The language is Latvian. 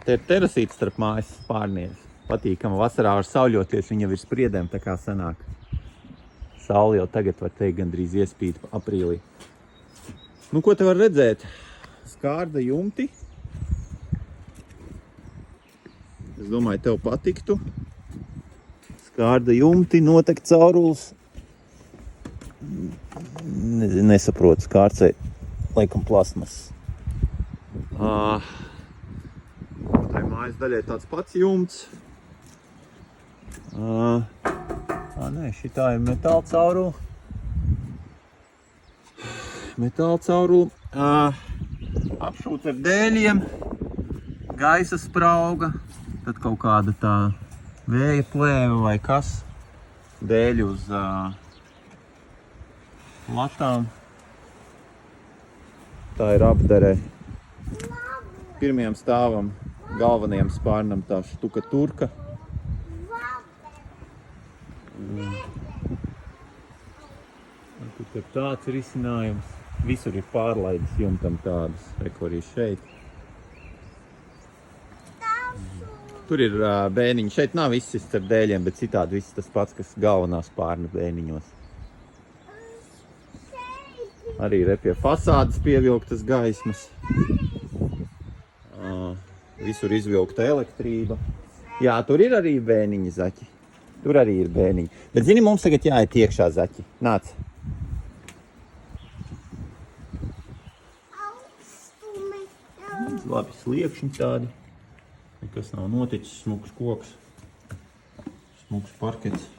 Te ir terasīte starp mājas spārniem. Patīkama vasarā var sauļoties, viņa virs spriedēm tā kā sanāk. Saule jau tagad var teikt gandrīz iespīd aprīlī. Nu, ko te var redzēt? Skārda jumti. Es domāju, tev patiktu. Skārda jumti, notek caurulis. Nesaprotu, skārds vai laikam plasmas. Tai mājas daļai tāds pats jumts. Nē, šitā ir metāla caurula. Metāla caurula. Apšūts ar dēļiem. Gaisa sprauga. Tad kaut kāda tā vēja plēve vai kas. Dēļi uz latām. Tā ir apdare pirmajam stāvam, galvenajam spārnam tā štuka turka. Tur tāds risinājums. Visur ir pārlaides jumtam tādas, reko arī šeit. Tur ir bēniņi. Šeit nav izsists ar dēļiem, bet citādi viss tas pats, kas galvenā spārna bēniņos. Arī ir pie fasādes pievilktas gaismas. Visur izvilkta elektrība. Jā, tur ir arī bēniņi, zaķi. Tur arī ir bēniņi. Bet zini, mums tagad jāiet iekšā, zaķi. Nāc. Labi, sliekšņi tādi. Nekas nav noticis, smuks koks. Smuks parkets.